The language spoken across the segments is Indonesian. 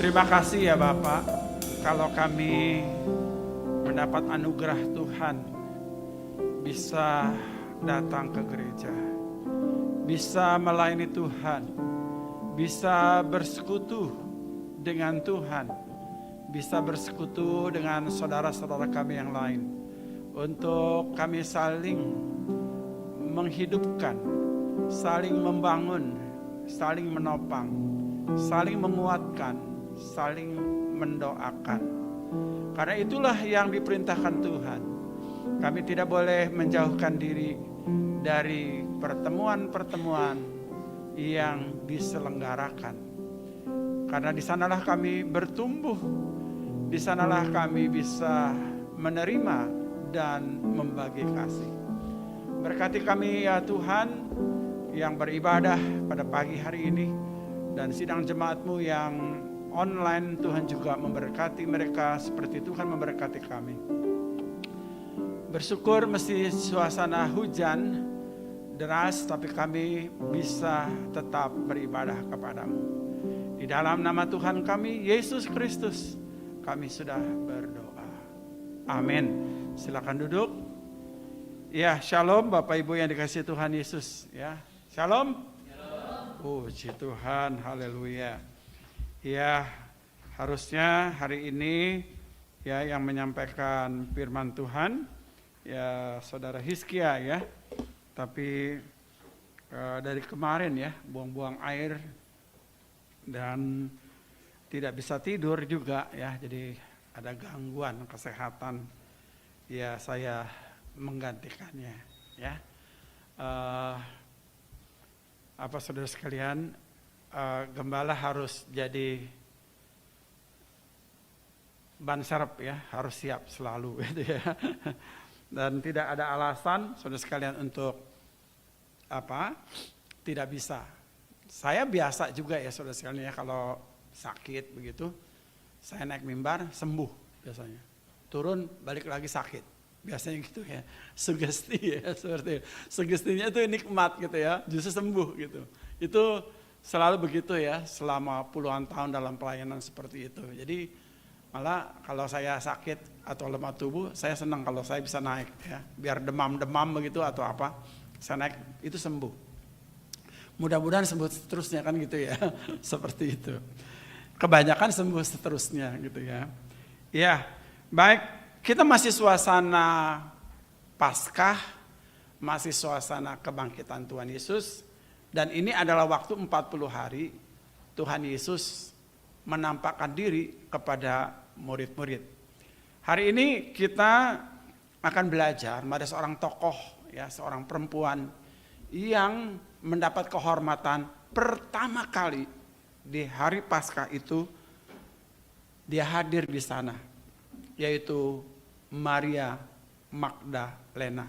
Terima kasih ya Bapak, kalau kami mendapat anugerah Tuhan bisa datang ke gereja, bisa melayani Tuhan, bisa bersekutu dengan Tuhan, bisa bersekutu dengan saudara-saudara kami yang lain, untuk kami saling menghidupkan, saling membangun, saling menopang, saling menguatkan, saling mendoakan. Karena itulah yang diperintahkan Tuhan. Kami tidak boleh menjauhkan diri dari pertemuan-pertemuan yang diselenggarakan. Karena di sanalah kami bertumbuh, di sanalah kami bisa menerima dan membagi kasih. Berkati kami ya Tuhan yang beribadah pada pagi hari ini, dan sidang jemaat-Mu yang online, Tuhan juga memberkati mereka seperti Tuhan memberkati kami. Bersyukur meski suasana hujan deras, tapi kami bisa tetap beribadah kepadamu. Di dalam nama Tuhan kami, Yesus Kristus, kami sudah berdoa. Amin. Silakan duduk. Ya, shalom Bapak Ibu yang dikasihi Tuhan Yesus. Ya, shalom. Puji Tuhan, haleluya. Ya, harusnya hari ini ya yang menyampaikan firman Tuhan ya Saudara Hizkia ya. Tapi dari kemarin ya buang-buang air dan tidak bisa tidur juga ya. Jadi ada gangguan kesehatan. Ya, saya menggantikannya ya. Apa saudara sekalian, gembala harus jadi ban serep ya, harus siap selalu gitu ya. Dan tidak ada alasan saudara sekalian untuk tidak bisa. Saya biasa juga ya saudara sekalian ya, kalau sakit begitu saya naik mimbar sembuh biasanya, turun balik lagi sakit. Biasanya gitu ya, sugesti ya, seperti itu. Sugestinya itu nikmat gitu ya, justru sembuh gitu. Itu selalu begitu ya, selama puluhan tahun dalam pelayanan seperti itu. Jadi malah kalau saya sakit atau lemah tubuh, saya senang kalau saya bisa naik ya, biar demam-demam begitu atau apa, saya naik itu sembuh. Mudah-mudahan sembuh seterusnya kan gitu ya, seperti itu. Kebanyakan sembuh seterusnya gitu ya. Ya, baik. Kita masih suasana Paskah, masih suasana kebangkitan Tuhan Yesus, dan ini adalah waktu 40 hari Tuhan Yesus menampakkan diri kepada murid-murid. Hari ini kita akan belajar ada seorang tokoh ya, seorang perempuan yang mendapat kehormatan pertama kali di hari Paskah itu, dia hadir di sana, yaitu Maria Magdalena.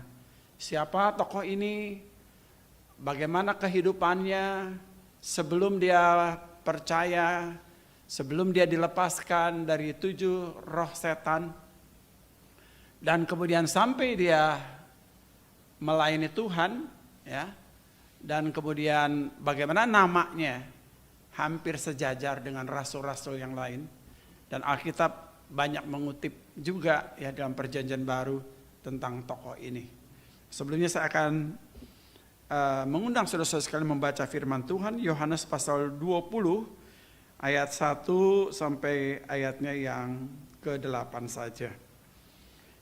Siapa tokoh ini? Bagaimana kehidupannya sebelum dia percaya, sebelum dia dilepaskan dari 7 roh setan, dan kemudian sampai dia melayani Tuhan, ya. Dan kemudian bagaimana namanya hampir sejajar dengan rasul-rasul yang lain, dan Alkitab banyak mengutip juga ya dalam Perjanjian Baru tentang tokoh ini. Sebelumnya saya akan mengundang saudara-saudara sekalian membaca firman Tuhan, Yohanes pasal 20 ayat 1 sampai ayatnya yang ke-8 saja.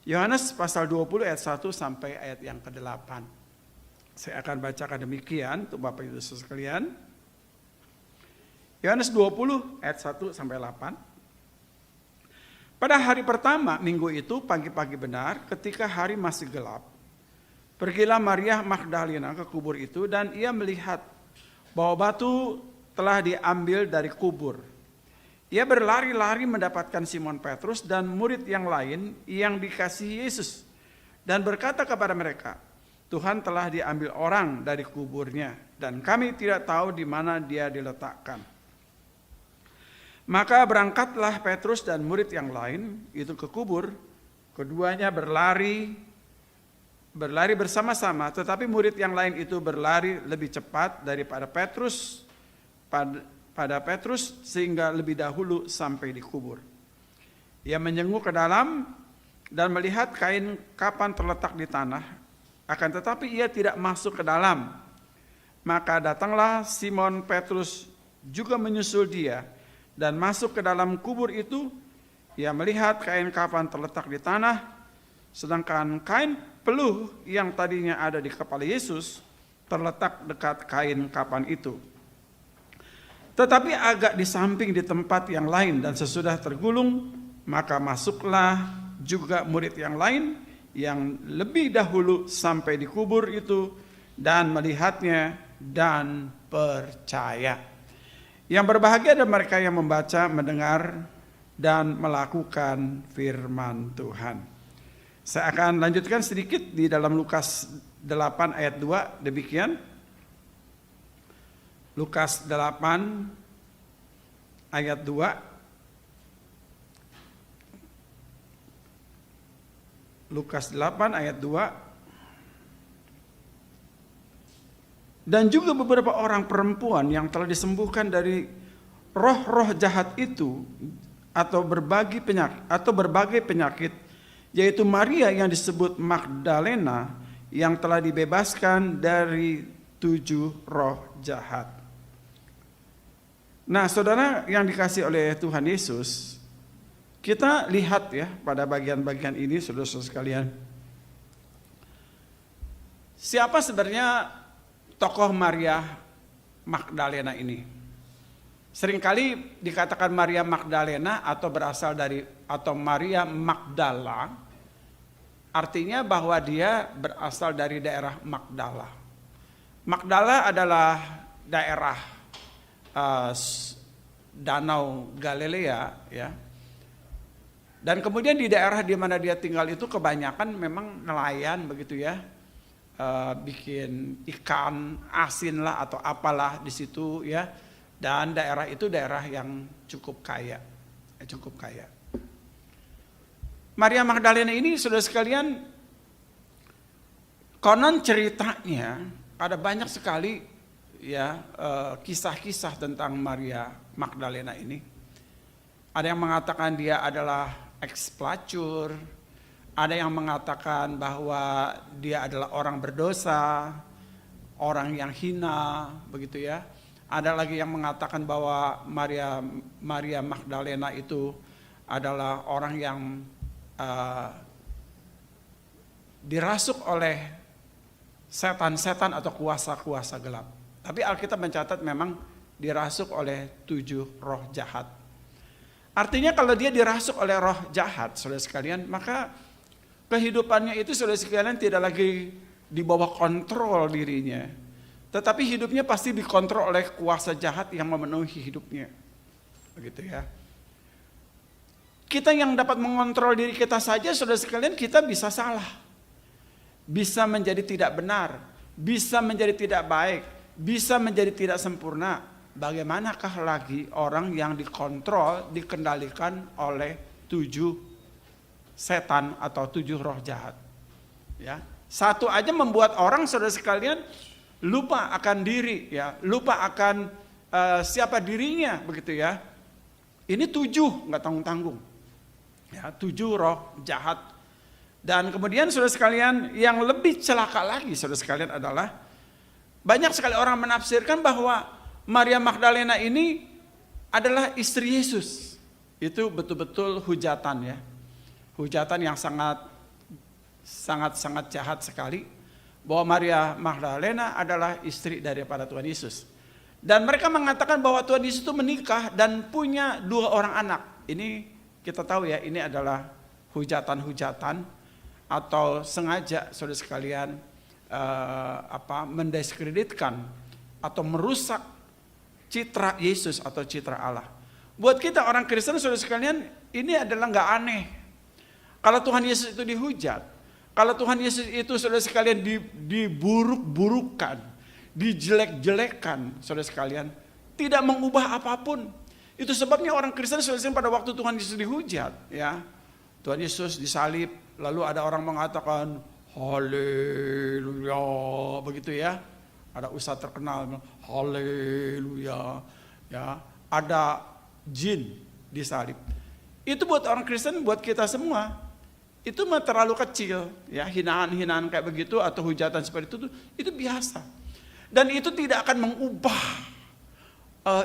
Yohanes pasal 20 ayat 1 sampai ayat yang ke-8. Saya akan bacakan demikian untuk Bapak Ibu saudara sekalian. Yohanes 20 ayat 1 sampai 8. Pada hari pertama minggu itu pagi-pagi benar, ketika hari masih gelap, pergilah Maria Magdalena ke kubur itu, dan ia melihat bahwa batu telah diambil dari kubur. Ia berlari-lari mendapatkan Simon Petrus dan murid yang lain yang dikasihi Yesus, dan berkata kepada mereka, Tuhan telah diambil orang dari kuburnya, dan kami tidak tahu di mana dia diletakkan. Maka berangkatlah Petrus dan murid yang lain itu ke kubur. Keduanya berlari bersama-sama, tetapi murid yang lain itu berlari lebih cepat daripada Petrus pada Petrus sehingga lebih dahulu sampai dikubur. Ia menjenguk ke dalam dan melihat kain kapan terletak di tanah, akan tetapi ia tidak masuk ke dalam. Maka datanglah Simon Petrus juga menyusul dia dan masuk ke dalam kubur itu. Ia melihat kain kapan terletak di tanah, sedangkan kain peluh yang tadinya ada di kepala Yesus terletak dekat kain kapan itu. Tetapi agak di samping di tempat yang lain, dan sesudah tergulung, maka masuklah juga murid yang lain yang lebih dahulu sampai di kubur itu dan melihatnya dan percaya. Yang berbahagia adalah mereka yang membaca, mendengar, dan melakukan firman Tuhan. Saya akan lanjutkan sedikit di dalam Lukas 8 ayat 2, demikian. Lukas 8 ayat 2. Lukas 8 ayat 2. Dan juga beberapa orang perempuan yang telah disembuhkan dari roh-roh jahat itu atau berbagai penyakit, yaitu Maria yang disebut Magdalena yang telah dibebaskan dari 7 roh jahat. Nah, saudara yang dikasihi oleh Tuhan Yesus, kita lihat ya pada bagian-bagian ini, saudara-saudara sekalian, siapa sebenarnya tokoh Maria Magdalena ini? Seringkali dikatakan Maria Magdalena atau berasal dari atau Maria Magdala, artinya bahwa dia berasal dari daerah Magdala. Magdala adalah daerah Danau Galilea, ya. Dan kemudian di daerah di mana dia tinggal itu kebanyakan memang nelayan begitu ya, bikin ikan asin lah atau apalah di situ ya. Dan daerah itu daerah yang cukup kaya. Maria Magdalena ini, saudara sekalian, konon ceritanya ada banyak sekali ya kisah-kisah tentang Maria Magdalena ini. Ada yang mengatakan dia adalah eks-pelacur, ada yang mengatakan bahwa dia adalah orang berdosa, orang yang hina, begitu ya. Ada lagi yang mengatakan bahwa Maria Magdalena itu adalah orang yang dirasuk oleh setan-setan atau kuasa-kuasa gelap. Tapi Alkitab mencatat memang dirasuk oleh 7 roh jahat. Artinya kalau dia dirasuk oleh roh jahat, saudara sekalian, maka kehidupannya itu, saudara sekalian, tidak lagi di bawah kontrol dirinya. Tetapi hidupnya pasti dikontrol oleh kuasa jahat yang memenuhi hidupnya. Begitu ya. Kita yang dapat mengontrol diri kita saja, saudara sekalian, kita bisa salah. Bisa menjadi tidak benar, bisa menjadi tidak baik, bisa menjadi tidak sempurna. Bagaimanakah lagi orang yang dikontrol, dikendalikan oleh 7 setan atau 7 roh jahat. Ya. Satu aja membuat orang, saudara sekalian, lupa akan diri, ya, lupa akan siapa dirinya, begitu ya. Ini 7, nggak tanggung-tanggung, ya, 7 roh jahat. Dan kemudian, saudara sekalian, yang lebih celaka lagi, saudara sekalian, adalah banyak sekali orang menafsirkan bahwa Maria Magdalena ini adalah istri Yesus. Itu betul-betul hujatan ya, hujatan yang sangat jahat sekali. Bahwa Maria Magdalena adalah istri daripada Tuhan Yesus. Dan mereka mengatakan bahwa Tuhan Yesus itu menikah dan punya 2 orang anak. Ini kita tahu ya, ini adalah hujatan-hujatan atau sengaja, saudara sekalian, mendiskreditkan atau merusak citra Yesus atau citra Allah. Buat kita orang Kristen, saudara sekalian, ini adalah nggak aneh. Kalau Tuhan Yesus itu dihujat, kalau Tuhan Yesus itu, saudara sekalian, diburuk-burukan, dijelek-jelekan, saudara sekalian, tidak mengubah apapun. Itu sebabnya orang Kristen, saudara sekalian, pada waktu Tuhan Yesus dihujat, ya, Tuhan Yesus disalib, lalu ada orang mengatakan haleluya, begitu ya. Ada ustadz terkenal, haleluya. ya, ada jin disalib. Itu buat orang Kristen, buat kita semua, itu mah terlalu kecil, ya, hinaan-hinaan kayak begitu atau hujatan seperti itu biasa. Dan itu tidak akan mengubah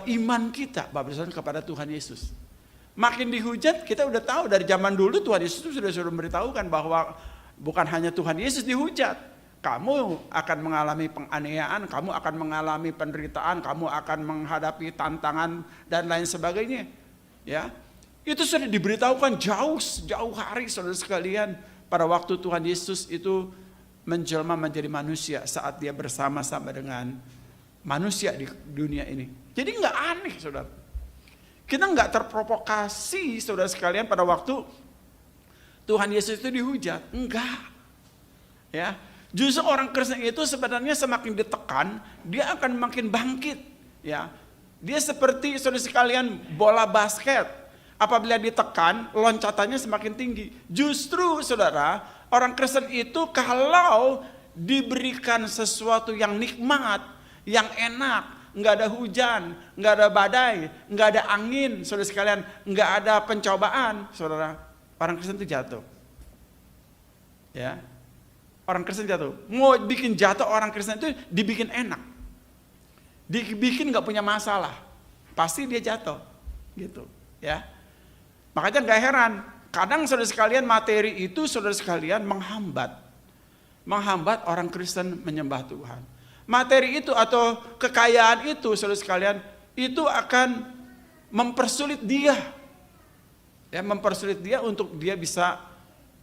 iman kita, Bapak Saudara, kepada Tuhan Yesus. Makin dihujat, kita udah tahu dari zaman dulu Tuhan Yesus sudah memberitahukan bahwa bukan hanya Tuhan Yesus dihujat. Kamu akan mengalami penganiayaan, kamu akan mengalami penderitaan, kamu akan menghadapi tantangan dan lain sebagainya. Ya, itu sudah diberitahukan jauh hari, saudara sekalian, pada waktu Tuhan Yesus itu menjelma menjadi manusia saat dia bersama-sama dengan manusia di dunia ini. Jadi nggak aneh, saudara. Kita nggak terprovokasi, saudara sekalian, pada waktu Tuhan Yesus itu dihujat, enggak. Ya. Justru orang Kristen itu sebenarnya semakin ditekan, dia akan makin bangkit. Ya, dia seperti, saudara sekalian, bola basket. Apabila ditekan, loncatannya semakin tinggi. Justru, saudara, orang Kristen itu kalau diberikan sesuatu yang nikmat, yang enak, nggak ada hujan, nggak ada badai, nggak ada angin, saudara sekalian, nggak ada pencobaan, saudara, orang Kristen itu jatuh. Ya. Orang Kristen jatuh. Mau bikin jatuh orang Kristen itu dibikin enak. Dibikin gak punya masalah. Pasti dia jatuh. Gitu. Ya. Makanya gak heran. Kadang saudara sekalian materi itu saudara sekalian menghambat. Menghambat orang Kristen menyembah Tuhan. Materi itu atau kekayaan itu saudara sekalian. Itu akan mempersulit dia. Ya, mempersulit dia untuk dia bisa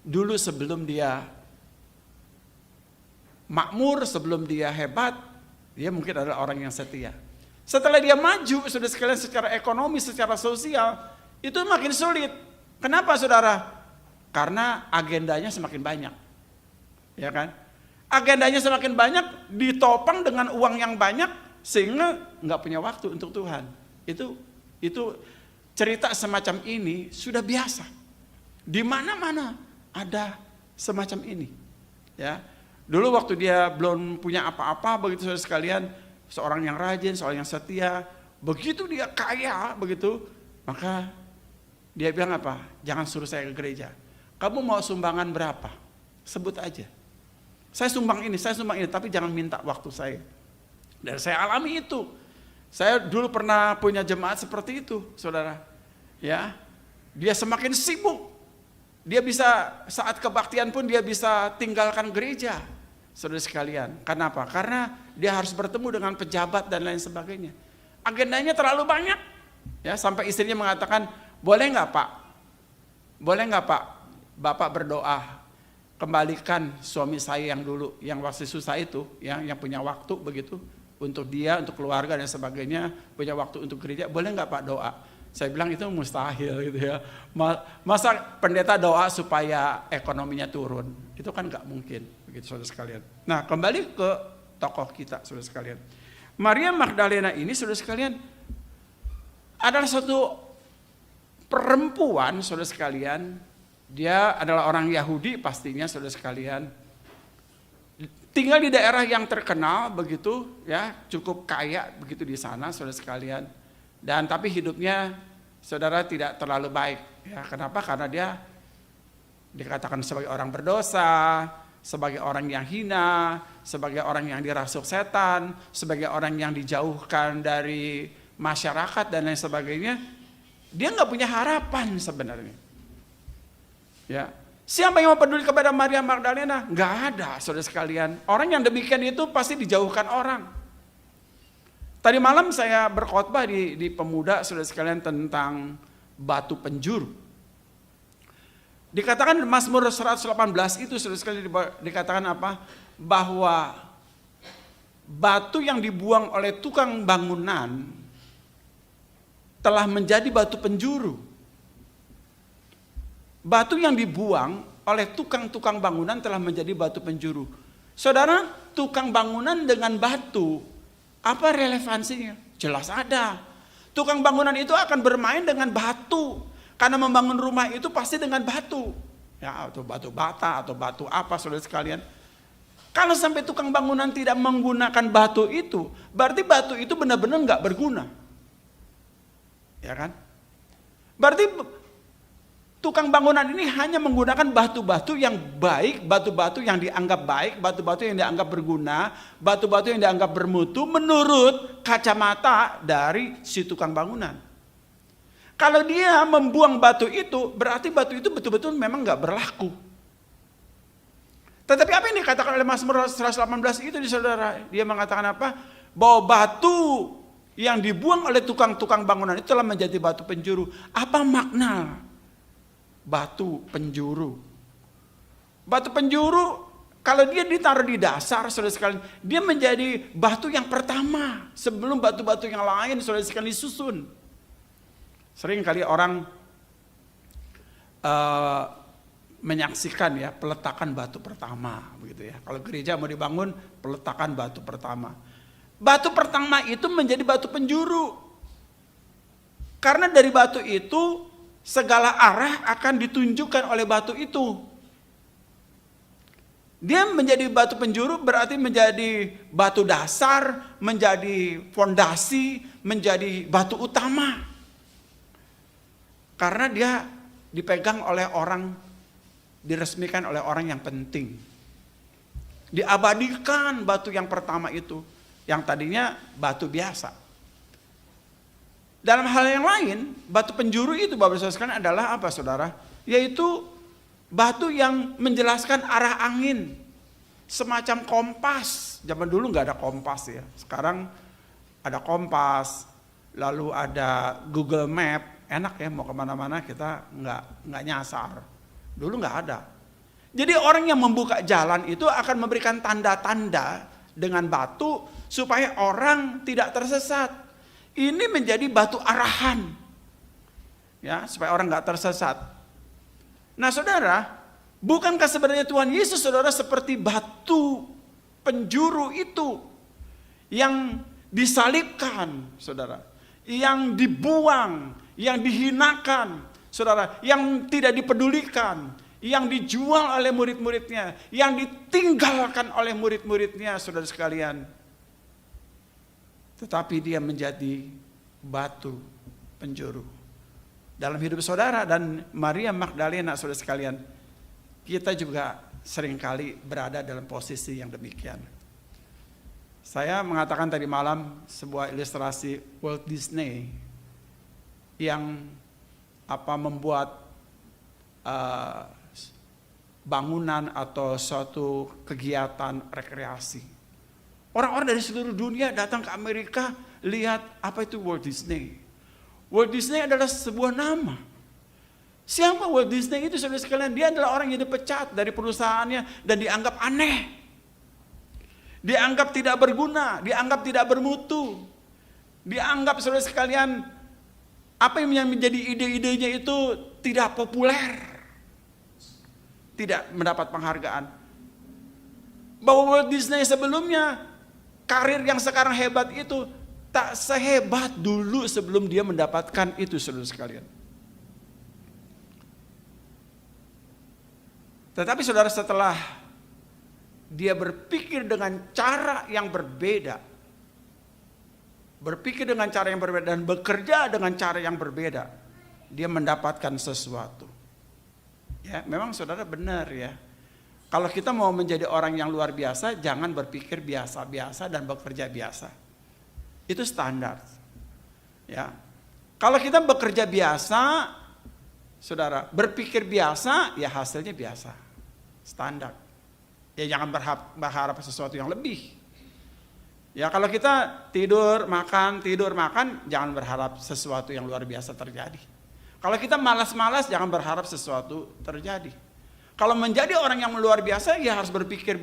dulu sebelum dia makmur, sebelum dia hebat, dia mungkin adalah orang yang setia. Setelah dia maju, saudara sekalian, secara ekonomi, secara sosial, itu makin sulit. Kenapa, saudara? Karena agendanya semakin banyak. Ya kan? Agendanya semakin banyak, ditopang dengan uang yang banyak, sehingga nggak punya waktu untuk Tuhan. Itu cerita semacam ini sudah biasa. Di mana-mana ada semacam ini. Ya. Dulu waktu dia belum punya apa-apa, begitu saudara sekalian, seorang yang rajin, seorang yang setia, begitu dia kaya, begitu, maka dia bilang apa? Jangan suruh saya ke gereja. Kamu mau sumbangan berapa? Sebut aja. Saya sumbang ini, tapi jangan minta waktu saya. Dan saya alami itu. Saya dulu pernah punya jemaat seperti itu, saudara. Ya, dia semakin sibuk. Dia bisa saat kebaktian pun dia bisa tinggalkan gereja. Saudara sekalian, kenapa? Karena dia harus bertemu dengan pejabat dan lain sebagainya. Agendanya terlalu banyak. Ya, sampai istrinya mengatakan, boleh nggak Pak? Boleh nggak Pak? Bapak berdoa, kembalikan suami saya yang dulu, yang waktu susah itu, yang punya waktu begitu, untuk dia, untuk keluarga dan sebagainya, punya waktu untuk gereja, boleh nggak Pak doa? Saya bilang itu mustahil gitu ya. Masa pendeta doa supaya ekonominya turun? Itu kan nggak mungkin, begitu saudara sekalian. Nah, kembali ke tokoh kita, saudara sekalian. Maria Magdalena ini, saudara sekalian, adalah suatu perempuan, saudara sekalian. Dia adalah orang Yahudi pastinya, saudara sekalian. Tinggal di daerah yang terkenal begitu, ya, cukup kaya begitu di sana, saudara sekalian. Dan tapi hidupnya saudara tidak terlalu baik. Ya, kenapa? Karena dia dikatakan sebagai orang berdosa, sebagai orang yang hina, sebagai orang yang dirasuk setan, sebagai orang yang dijauhkan dari masyarakat dan lain sebagainya. Dia nggak punya harapan sebenarnya. Ya, siapa yang mau peduli kepada Maria Magdalena? Nggak ada, saudara sekalian. Orang yang demikian itu pasti dijauhkan orang. Tadi malam saya berkhotbah di Pemuda, saudara sekalian, tentang batu penjuru. Dikatakan Mazmur 118 itu, saudara sekalian, dikatakan apa? Bahwa batu yang dibuang oleh tukang bangunan telah menjadi batu penjuru. Batu yang dibuang oleh tukang-tukang bangunan telah menjadi batu penjuru. Saudara, tukang bangunan dengan batu, apa relevansinya? Jelas ada. Tukang bangunan itu akan bermain dengan batu. Karena membangun rumah itu pasti dengan batu. Ya, atau batu bata atau batu apa, saudara sekalian. Kalau sampai tukang bangunan tidak menggunakan batu itu, berarti batu itu benar-benar nggak berguna. Ya kan? Berarti tukang bangunan ini hanya menggunakan batu-batu yang baik, batu-batu yang dianggap baik, batu-batu yang dianggap berguna, batu-batu yang dianggap bermutu menurut kacamata dari si tukang bangunan. Kalau dia membuang batu itu, berarti batu itu betul-betul memang nggak berlaku. Tetapi apa yang dikatakan oleh Mazmur 118 itu di saudara? Dia mengatakan apa? Bahwa batu yang dibuang oleh tukang-tukang bangunan itu telah menjadi batu penjuru. Apa makna batu penjuru? Batu penjuru kalau dia ditaruh di dasar, saudara sekalian, dia menjadi batu yang pertama sebelum batu-batu yang lain, saudara sekalian, disusun. Sering kali orang menyaksikan ya peletakan batu pertama, begitu ya. Kalau gereja mau dibangun, peletakan batu pertama. Batu pertama itu menjadi batu penjuru. Karena dari batu itu segala arah akan ditunjukkan oleh batu itu. Dia menjadi batu penjuru berarti menjadi batu dasar, menjadi fondasi, menjadi batu utama. Karena dia dipegang oleh orang, diresmikan oleh orang yang penting. Diabadikan batu yang pertama itu, yang tadinya batu biasa. Dalam hal yang lain, batu penjuru itu Bapak Saudara sekalian adalah apa saudara? Yaitu batu yang menjelaskan arah angin. Semacam kompas. Zaman dulu nggak ada kompas ya. Sekarang ada kompas, lalu ada Google Map. Enak ya mau kemana-mana kita nggak nyasar. Dulu nggak ada. Jadi orang yang membuka jalan itu akan memberikan tanda-tanda dengan batu supaya orang tidak tersesat. Ini menjadi batu arahan, ya, supaya orang nggak tersesat. Nah saudara, bukankah sebenarnya Tuhan Yesus saudara seperti batu penjuru itu yang disalibkan saudara, yang dibuang, yang dihinakan saudara, yang tidak dipedulikan, yang dijual oleh murid-muridnya, yang ditinggalkan oleh murid-muridnya saudara sekalian. Tetapi dia menjadi batu penjuru dalam hidup saudara dan Maria Magdalena saudara sekalian. Kita juga seringkali berada dalam posisi yang demikian. Saya mengatakan tadi malam sebuah ilustrasi Walt Disney yang membuat bangunan atau suatu kegiatan rekreasi. Orang-orang dari seluruh dunia datang ke Amerika lihat apa itu Walt Disney. Walt Disney adalah sebuah nama. Siapa Walt Disney itu saudara sekalian? Dia adalah orang yang dipecat dari perusahaannya dan dianggap aneh. Dianggap tidak berguna, dianggap tidak bermutu. Dianggap saudara sekalian apa yang menjadi ide-idenya itu tidak populer. Tidak mendapat penghargaan. Bahwa Walt Disney sebelumnya karir yang sekarang hebat itu tak sehebat dulu sebelum dia mendapatkan itu saudara sekalian. Tetapi saudara setelah dia berpikir dengan cara yang berbeda, dan bekerja dengan cara yang berbeda, dia mendapatkan sesuatu. Ya, memang saudara benar ya. Kalau kita mau menjadi orang yang luar biasa, jangan berpikir biasa-biasa dan bekerja biasa. Itu standar. Ya. Kalau kita bekerja biasa, saudara, berpikir biasa, ya hasilnya biasa. Standar. Ya jangan berharap sesuatu yang lebih. Ya kalau kita tidur, makan, jangan berharap sesuatu yang luar biasa terjadi. Kalau kita malas-malas, jangan berharap sesuatu terjadi. Kalau menjadi orang yang luar biasa, ya harus berpikir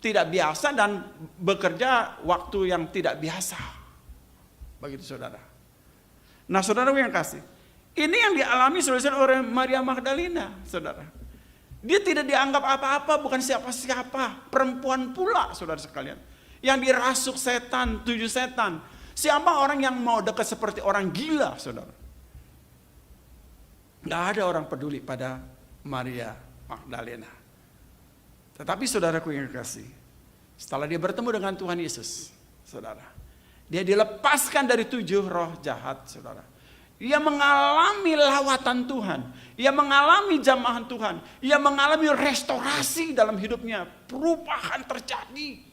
tidak biasa dan bekerja waktu yang tidak biasa. Begitu saudara. Nah saudara yang kasih, ini yang dialami saudara oleh Maria Magdalena, saudara. Dia tidak dianggap apa-apa, bukan siapa-siapa. Perempuan pula saudara sekalian. Yang dirasuk setan, 7 setan. Siapa orang yang mau dekat seperti orang gila saudara? Gak ada orang peduli pada Maria Magdalena. Tetapi saudaraku yang kasih, setelah dia bertemu dengan Tuhan Yesus, saudara, dia dilepaskan dari 7 roh jahat, saudara. Ia mengalami lawatan Tuhan. Ia mengalami jamahan Tuhan. Ia mengalami restorasi dalam hidupnya. Perubahan terjadi.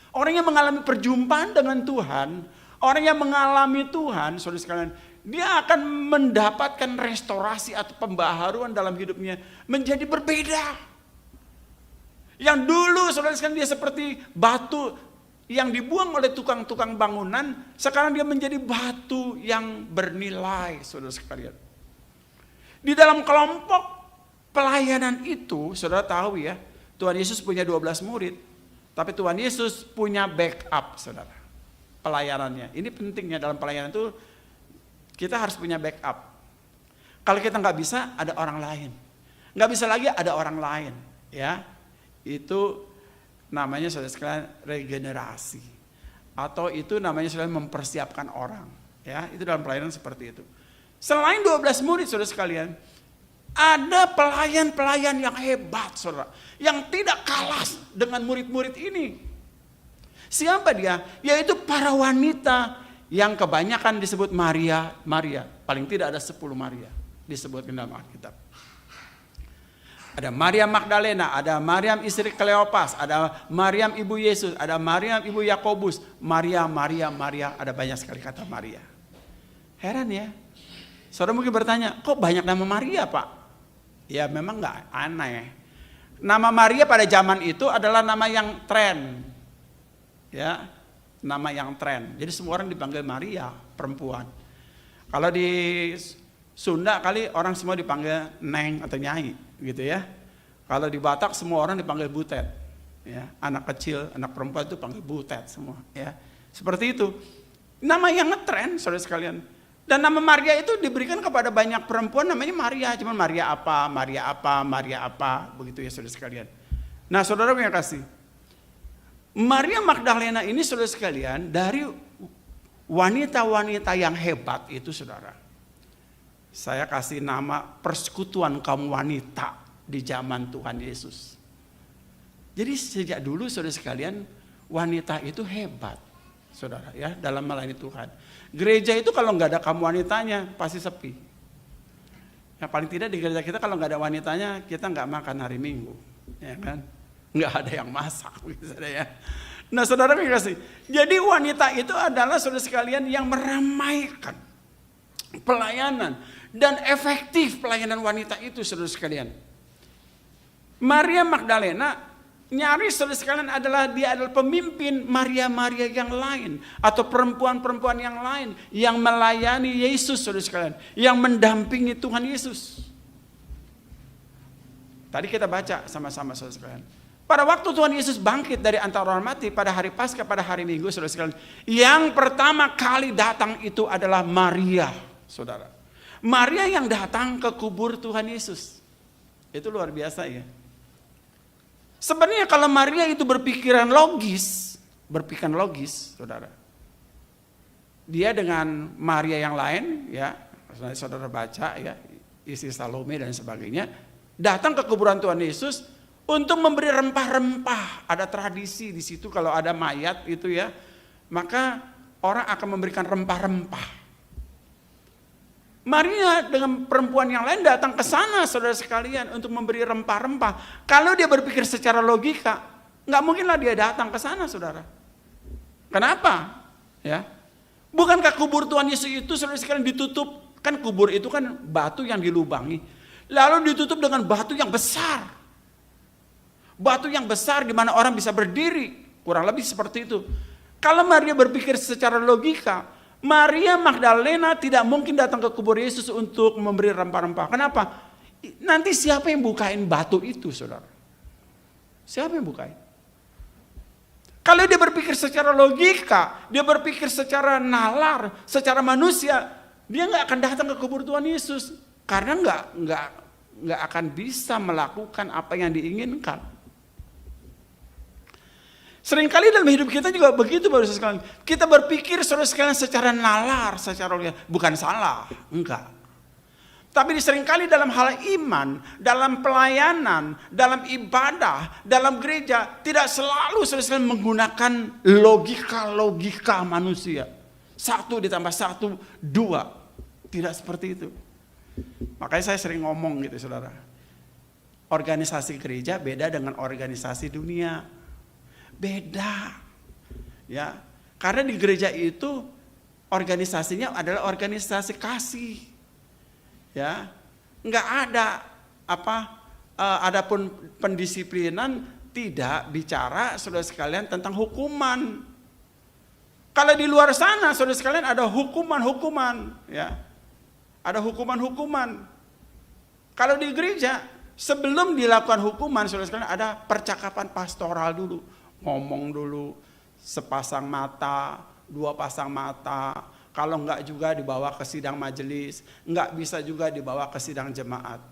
Orang yang mengalami perjumpaan dengan Tuhan, orang yang mengalami Tuhan, saudara sekalian, dia akan mendapatkan restorasi atau pembaharuan dalam hidupnya menjadi berbeda. Yang dulu saudara sekalian dia seperti batu yang dibuang oleh tukang-tukang bangunan, sekarang dia menjadi batu yang bernilai, saudara sekalian. Di dalam kelompok pelayanan itu, saudara tahu ya, Tuhan Yesus punya 12 murid, tapi Tuhan Yesus punya backup, saudara, pelayanannya. Ini pentingnya dalam pelayanan itu, kita harus punya backup. Kalau kita nggak bisa, ada orang lain. Nggak bisa lagi, ada orang lain. Ya, itu namanya saudara sekalian regenerasi. Atau itu namanya saudara mempersiapkan orang. Ya, itu dalam pelayanan seperti itu. Selain 12 murid saudara sekalian, ada pelayan-pelayan yang hebat saudara. Yang tidak kalah dengan murid-murid ini. Siapa dia? Yaitu para wanita yang kebanyakan disebut Maria. Paling tidak ada 10 Maria disebut dalam Alkitab. Ada Maria Magdalena, ada Maryam istri Kleopas, ada Maryam ibu Yesus, ada Maryam ibu Yakobus, Maria, ada banyak sekali kata Maria. Heran ya. Saudara mungkin bertanya, kok banyak nama Maria Pak? Ya memang gak aneh. Nama Maria pada zaman itu adalah nama yang tren. Ya, nama yang tren. Jadi semua orang dipanggil Maria, perempuan. Kalau di Sunda kali orang semua dipanggil Neng atau Nyai, gitu ya. Kalau di Batak semua orang dipanggil Butet. Ya, anak kecil, anak perempuan itu panggil Butet semua, ya. Seperti itu. Nama yang ngetren, saudara sekalian. Dan nama Maria itu diberikan kepada banyak perempuan namanya Maria, cuman Maria apa, begitu ya saudara sekalian. Nah, saudara yang kasih. Maria Magdalena ini saudara sekalian dari wanita-wanita yang hebat itu saudara. Saya kasih nama persekutuan kaum wanita di zaman Tuhan Yesus. Jadi sejak dulu saudara sekalian wanita itu hebat saudara ya dalam melayani Tuhan. Gereja itu kalau nggak ada kaum wanitanya pasti sepi. Ya paling tidak di gereja kita kalau nggak ada wanitanya kita nggak makan hari Minggu, ya kan? Nggak ada yang masak, gitu ya. Nah saudara kasih. Jadi wanita itu adalah saudara sekalian yang meramaikan pelayanan dan efektif pelayanan wanita itu saudara sekalian. Maria Magdalena nyaris saudara sekalian dia adalah pemimpin Maria yang lain atau perempuan-perempuan yang lain yang melayani Yesus saudara sekalian, yang mendampingi Tuhan Yesus. Tadi kita baca sama-sama saudara sekalian. Pada waktu Tuhan Yesus bangkit dari antara orang mati pada hari Paskah, pada hari Minggu saudara sekalian, yang pertama kali datang itu adalah Maria, saudara. Maria yang datang ke kubur Tuhan Yesus. Itu luar biasa ya. Sebenarnya kalau Maria itu berpikiran logis, saudara. Dia dengan Maria yang lain, ya, saudara baca ya, istri Salome dan sebagainya, datang ke kuburan Tuhan Yesus untuk memberi rempah-rempah. Ada tradisi di situ kalau ada mayat itu ya, maka orang akan memberikan rempah-rempah. Maria dengan perempuan yang lain datang ke sana saudara sekalian untuk memberi rempah-rempah. Kalau dia berpikir secara logika, nggak mungkinlah dia datang ke sana saudara. Kenapa? Ya, bukankah kubur Tuhan Yesus itu saudara sekalian ditutup? Kan kubur itu kan batu yang dilubangi, lalu ditutup dengan batu yang besar. Batu yang besar di mana orang bisa berdiri, kurang lebih seperti itu. Kalau Maria berpikir secara logika, Maria Magdalena tidak mungkin datang ke kubur Yesus untuk memberi rempah-rempah. Kenapa? Nanti siapa yang bukain batu itu, saudara? Siapa yang bukain? Kalau dia berpikir secara logika, dia berpikir secara nalar, secara manusia, dia nggak akan datang ke kubur Tuhan Yesus karena nggak akan bisa melakukan apa yang diinginkan. Seringkali dalam hidup kita juga begitu baru sekali. Kita berpikir saudara sekalian secara nalar, secara logika. Bukan salah, enggak. Tapi seringkali dalam hal iman, dalam pelayanan, dalam ibadah, dalam gereja, tidak selalu saudara sekalian menggunakan logika manusia. 1 ditambah 1, 2. Tidak seperti itu. Makanya saya sering ngomong gitu saudara. Organisasi gereja beda dengan organisasi dunia. Beda. Ya. Karena di gereja itu organisasinya adalah organisasi kasih. Ya. Enggak ada adapun pendisiplinan tidak bicara saudara sekalian tentang hukuman. Kalau di luar sana saudara sekalian ada hukuman-hukuman, ya. Ada hukuman-hukuman. Kalau di gereja sebelum dilakukan hukuman saudara sekalian ada percakapan pastoral dulu. Ngomong dulu, sepasang mata, 2 pasang mata. Kalau enggak juga dibawa ke sidang majelis, enggak bisa juga dibawa ke sidang jemaat.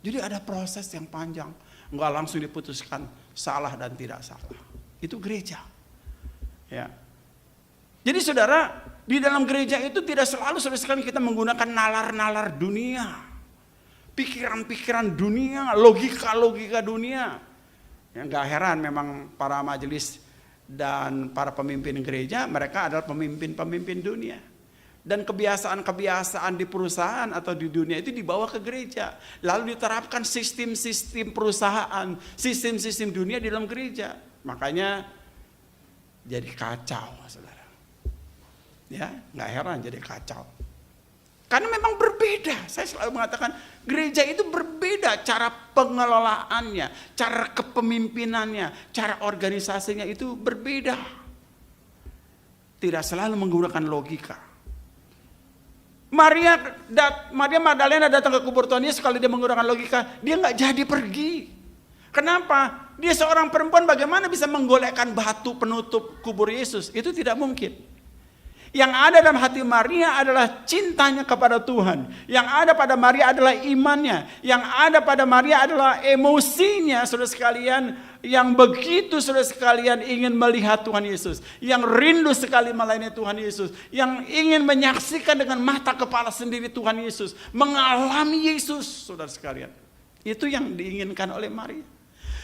Jadi ada proses yang panjang, enggak langsung diputuskan salah dan tidak salah. Itu gereja. Ya. Jadi saudara, di dalam gereja itu tidak selalu saudara sekalian kita menggunakan nalar-nalar dunia. Pikiran-pikiran dunia, logika-logika dunia. Yang gak heran memang para majelis dan para pemimpin gereja, mereka adalah pemimpin-pemimpin dunia. Dan kebiasaan-kebiasaan di perusahaan atau di dunia itu dibawa ke gereja. Lalu diterapkan sistem-sistem perusahaan, sistem-sistem dunia di dalam gereja. Makanya jadi kacau, saudara. Ya, nggak heran jadi kacau. Karena memang berbeda. Saya selalu mengatakan gereja itu berbeda cara pengelolaannya, cara kepemimpinannya, cara organisasinya itu berbeda. Tidak selalu menggunakan logika. Maria Magdalena datang ke kubur Tuhan Yesus, kalau dia menggunakan logika, dia nggak jadi pergi. Kenapa? Dia seorang perempuan, bagaimana bisa menggolekkan batu penutup kubur Yesus? Itu tidak mungkin. Yang ada dalam hati Maria adalah cintanya kepada Tuhan. Yang ada pada Maria adalah imannya. Yang ada pada Maria adalah emosinya, saudara sekalian. Yang begitu saudara sekalian ingin melihat Tuhan Yesus. Yang rindu sekali melayani Tuhan Yesus. Yang ingin menyaksikan dengan mata kepala sendiri Tuhan Yesus. Mengalami Yesus, saudara sekalian. Itu yang diinginkan oleh Maria.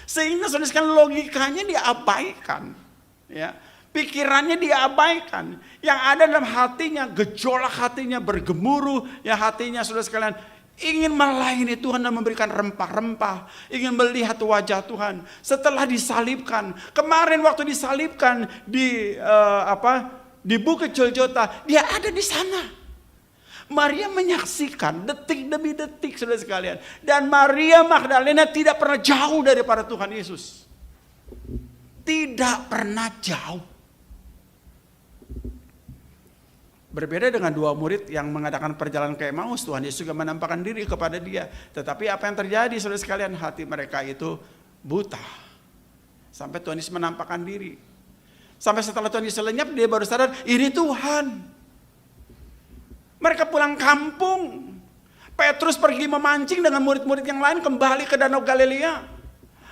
Sehingga saudara sekalian logikanya diabaikan. Ya. Pikirannya diabaikan. Yang ada dalam hatinya, gejolak hatinya bergemuruh. Yang hatinya saudara sekalian ingin melayani Tuhan dan memberikan rempah-rempah. Ingin melihat wajah Tuhan. Setelah disalibkan. Kemarin waktu disalibkan di Bukit Golgota, dia ada di sana. Maria menyaksikan detik demi detik saudara sekalian. Dan Maria Magdalena tidak pernah jauh daripada Tuhan Yesus. Tidak pernah jauh. Berbeda dengan 2 murid yang mengadakan perjalanan ke Emmaus, Tuhan Yesus juga menampakkan diri kepada dia. Tetapi apa yang terjadi saudara sekalian? Hati mereka itu buta. Sampai Tuhan Yesus menampakkan diri. Sampai setelah Tuhan Yesus lenyap, dia baru sadar, ini Tuhan. Mereka pulang kampung. Petrus pergi memancing dengan murid-murid yang lain kembali ke Danau Galilea.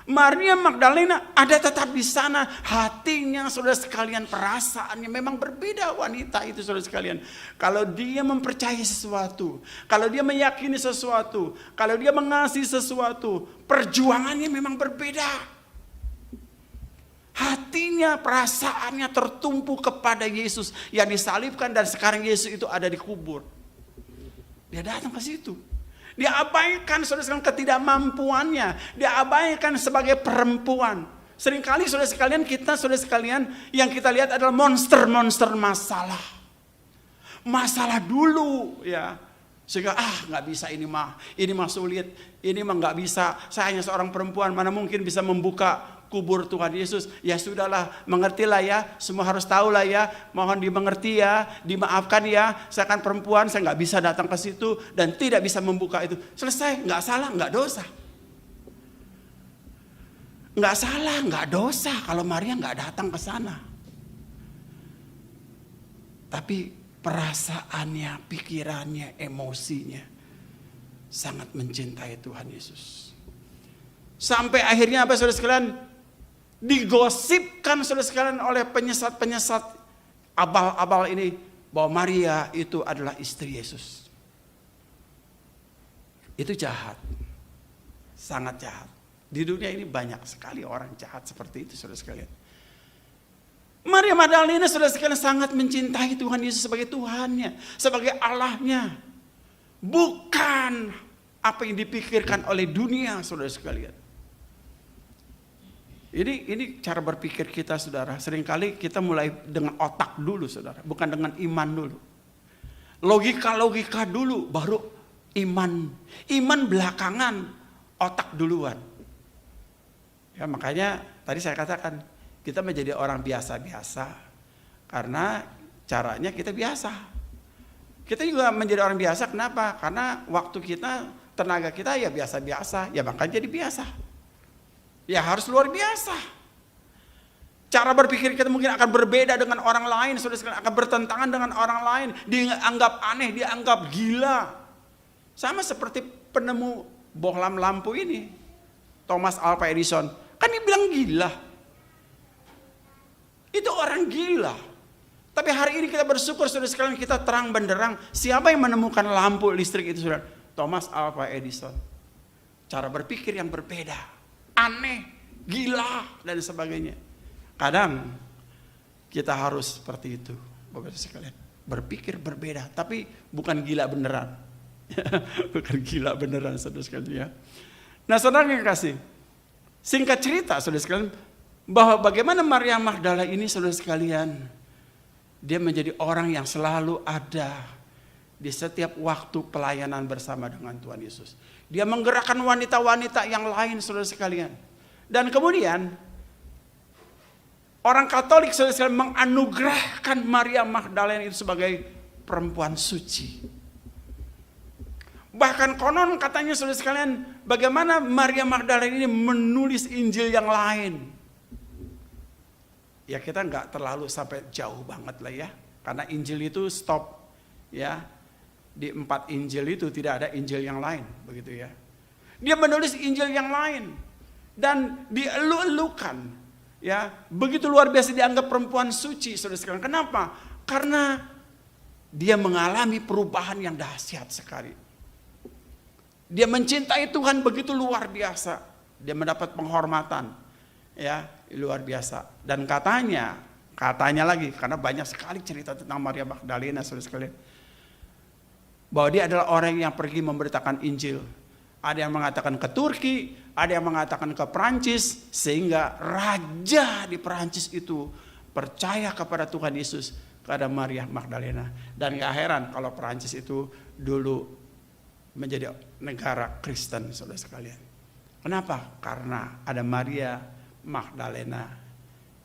Maria Magdalena ada tetap di sana. Hatinya saudara sekalian, perasaannya memang berbeda wanita itu saudara sekalian. Kalau dia mempercayai sesuatu, kalau dia meyakini sesuatu, kalau dia mengasihi sesuatu, perjuangannya memang berbeda. Hatinya, perasaannya tertumpu kepada Yesus yang disalibkan dan sekarang Yesus itu ada di kubur. Dia datang ke situ. Dia abaikan saudara sekalian ketidakmampuannya. Dia abaikan sebagai perempuan. Seringkali saudara sekalian, saudara sekalian, yang kita lihat adalah monster-monster masalah. Masalah dulu ya. Sehingga nggak bisa ini mah sulit, ini mah nggak bisa. Saya hanya seorang perempuan, mana mungkin bisa membuka kubur Tuhan Yesus. Ya sudahlah, mengertilah ya, semua harus tahu lah ya, mohon dimengerti ya, dimaafkan ya, saya kan perempuan, saya nggak bisa datang ke situ dan tidak bisa membuka itu. Selesai, nggak salah, nggak dosa. Nggak salah, nggak dosa kalau Maria nggak datang ke sana. Tapi perasaannya, pikirannya, emosinya sangat mencintai Tuhan Yesus. Sampai akhirnya apa saudara sekalian? Digosipkan saudara sekalian oleh penyesat-penyesat abal-abal ini bahwa Maria itu adalah istri Yesus. Itu jahat. Sangat jahat. Di dunia ini banyak sekali orang jahat seperti itu saudara sekalian. Maria Magdalena saudara sekalian sangat mencintai Tuhan Yesus sebagai Tuhannya, sebagai Allahnya. bukan apa yang dipikirkan oleh dunia, saudara sekalian. Ini cara berpikir kita, saudara. Seringkali kita mulai dengan otak dulu, saudara, bukan dengan iman dulu. Logika dulu, baru iman. Iman belakangan, otak duluan. Ya, makanya tadi saya katakan, kita menjadi orang biasa-biasa karena caranya kita biasa. Kita juga menjadi orang biasa, kenapa? Karena waktu kita, tenaga kita ya biasa-biasa, ya makanya jadi biasa. Ya harus luar biasa. Cara berpikir kita mungkin akan berbeda dengan orang lain, saudara sekalian, akan bertentangan dengan orang lain, dianggap aneh, dianggap gila. Sama seperti penemu bohlam lampu ini, Thomas Alva Edison, kan dia bilang gila. Itu orang gila. Tapi hari ini kita bersyukur, saudara sekalian, kita terang benderang. Siapa yang menemukan lampu listrik itu, saudara? Thomas Alva Edison. Cara berpikir yang berbeda, aneh, gila, dan sebagainya. Kadang kita harus seperti itu, Bapak sekalian. Berpikir berbeda, tapi bukan gila beneran. Bukan gila beneran, saudara sekalian, ya. Nah, saudara yang kasih, singkat cerita, saudara sekalian, bahwa bagaimana Maria Magdala ini, saudara sekalian, dia menjadi orang yang selalu ada di setiap waktu pelayanan bersama dengan Tuhan Yesus. Dia menggerakkan wanita-wanita yang lain, saudara sekalian. Dan kemudian orang Katolik, saudara sekalian, menganugerahkan Maria Magdalena itu sebagai perempuan suci. Bahkan konon katanya, saudara sekalian, bagaimana Maria Magdalena ini menulis Injil yang lain. Ya kita nggak terlalu sampai jauh banget lah ya, karena Injil itu stop ya, di 4 Injil itu tidak ada Injil yang lain, begitu ya. Dia menulis Injil yang lain dan dielu-elukan, ya begitu luar biasa, dianggap perempuan suci, saudara sekalian. Kenapa? Karena dia mengalami perubahan yang dahsyat sekali. Dia mencintai Tuhan begitu luar biasa, dia mendapat penghormatan, ya luar biasa. Dan katanya lagi, karena banyak sekali cerita tentang Maria Magdalena, saudara sekalian, bahwa dia adalah orang yang pergi memberitakan Injil. Ada yang mengatakan ke Turki, ada yang mengatakan ke Perancis, sehingga raja di Perancis itu percaya kepada Tuhan Yesus, kepada Maria Magdalena. Dan gak heran kalau Perancis itu dulu menjadi negara Kristen, saudara sekalian. Kenapa? Karena ada Maria Magdalena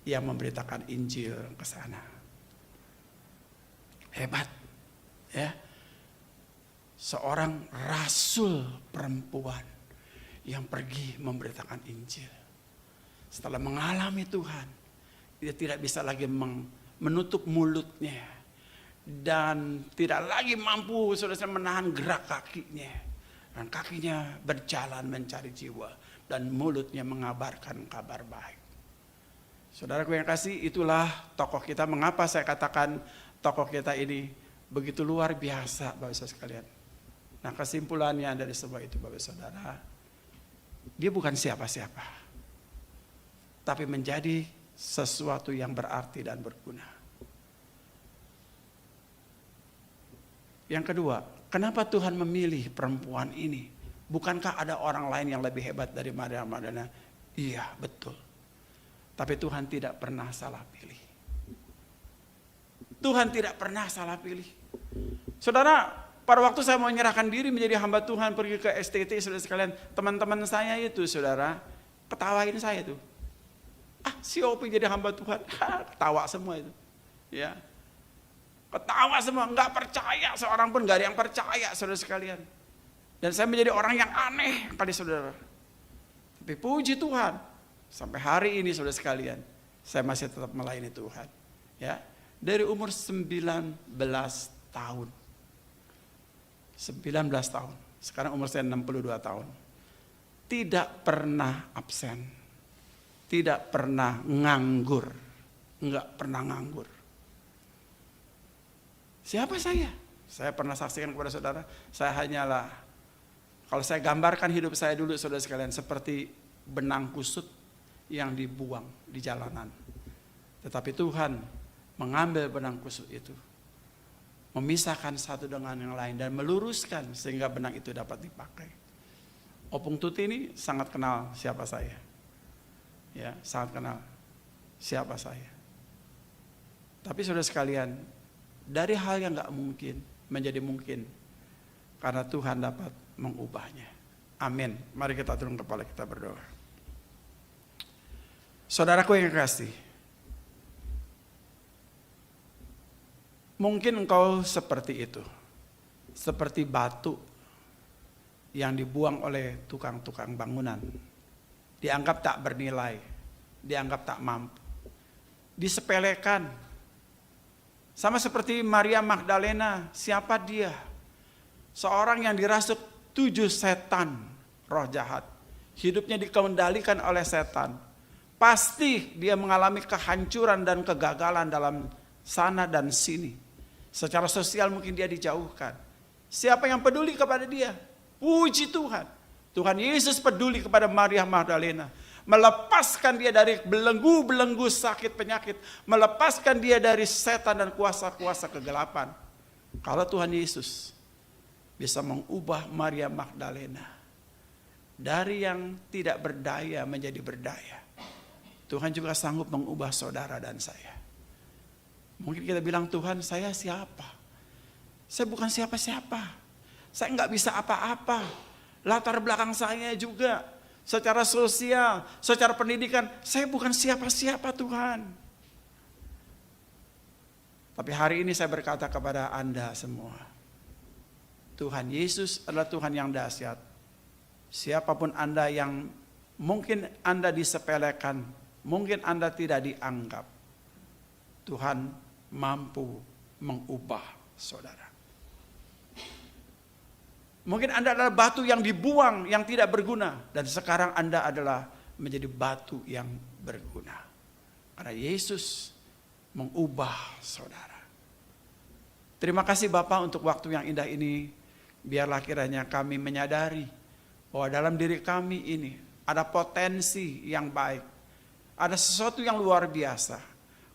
yang memberitakan Injil ke sana. Hebat, ya. Seorang rasul perempuan yang pergi memberitakan Injil. Setelah mengalami Tuhan, dia tidak bisa lagi menutup mulutnya dan tidak lagi mampu, saudara, menahan gerak kakinya. Dan kakinya berjalan mencari jiwa dan mulutnya mengabarkan kabar baik. Saudaraku yang kasih, itulah tokoh kita. Mengapa saya katakan tokoh kita ini begitu luar biasa, Bapak Saudara sekalian. Nah, kesimpulannya dari semua itu, Bapak Saudara, dia bukan siapa-siapa, tapi menjadi sesuatu yang berarti dan berguna. Yang kedua, kenapa Tuhan memilih perempuan ini? Bukankah ada orang lain yang lebih hebat dari Maria Magdalena? Iya, betul. Tapi Tuhan tidak pernah salah pilih. Tuhan tidak pernah salah pilih. Saudara, pada waktu saya mau menyerahkan diri menjadi hamba Tuhan, pergi ke STT, saudara sekalian, teman-teman saya itu, saudara, ketawain saya tuh. Si Opi jadi hamba Tuhan, ketawa semua itu. Ya. Ketawa semua, nggak percaya, seorang pun nggak ada yang percaya, saudara sekalian. Dan saya menjadi orang yang aneh kali, saudara. Tapi puji Tuhan, sampai hari ini, saudara sekalian, saya masih tetap melayani Tuhan. Ya, dari umur 19 tahun. 19 tahun. Sekarang umur saya 62 tahun. Tidak pernah absen. Tidak pernah nganggur. Enggak pernah nganggur. Siapa saya? Saya pernah saksikan kepada saudara, saya hanyalah, kalau saya gambarkan hidup saya dulu, saudara sekalian, seperti benang kusut yang dibuang di jalanan. Tetapi Tuhan mengambil benang kusut itu, memisahkan satu dengan yang lain dan meluruskan sehingga benang itu dapat dipakai. Opung Tuti ini sangat kenal siapa saya. Ya, sangat kenal siapa saya. Tapi saudara sekalian, dari hal yang gak mungkin menjadi mungkin karena Tuhan dapat mengubahnya. Amin. Mari kita turun kepala kita berdoa. Saudaraku yang kasih, mungkin engkau seperti itu. Seperti batu yang dibuang oleh tukang-tukang bangunan. Dianggap tak bernilai, dianggap tak mampu. Disepelekan. Sama seperti Maria Magdalena, siapa dia? Seorang yang dirasuk 7 setan, roh jahat. Hidupnya dikendalikan oleh setan. Pasti dia mengalami kehancuran dan kegagalan dalam sana dan sini. Secara sosial mungkin dia dijauhkan. Siapa yang peduli kepada dia? Puji Tuhan. Tuhan Yesus peduli kepada Maria Magdalena. Melepaskan dia dari belenggu-belenggu sakit penyakit. Melepaskan dia dari setan dan kuasa-kuasa kegelapan. Kalau Tuhan Yesus bisa mengubah Maria Magdalena dari yang tidak berdaya menjadi berdaya, Tuhan juga sanggup mengubah saudara dan saya. Mungkin kita bilang, Tuhan, saya siapa? Saya bukan siapa-siapa. Saya nggak bisa apa-apa. Latar belakang saya juga secara sosial, secara pendidikan, saya bukan siapa-siapa Tuhan. Tapi hari ini saya berkata kepada Anda semua, Tuhan Yesus adalah Tuhan yang dahsyat. Siapapun Anda yang mungkin Anda disepelekan, mungkin Anda tidak dianggap, Tuhan mampu mengubah saudara. Mungkin Anda adalah batu yang dibuang, yang tidak berguna. Dan sekarang Anda adalah menjadi batu yang berguna. Karena Yesus mengubah saudara. Terima kasih Bapak untuk waktu yang indah ini. Biarlah kiranya kami menyadari bahwa dalam diri kami ini ada potensi yang baik. Ada sesuatu yang luar biasa.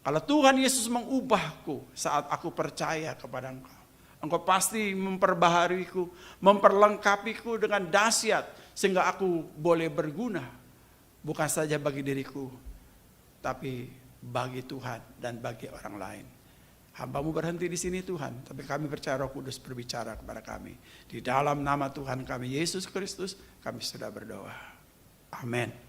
Kalau Tuhan Yesus mengubahku saat aku percaya kepada Engkau, Engkau pasti memperbahariku, memperlengkapiku dengan dahsyat sehingga aku boleh berguna. Bukan saja bagi diriku, tapi bagi Tuhan dan bagi orang lain. Hamba-Mu berhenti di sini Tuhan, tapi kami percaya Roh Kudus berbicara kepada kami. Di dalam nama Tuhan kami Yesus Kristus, kami sudah berdoa. Amin.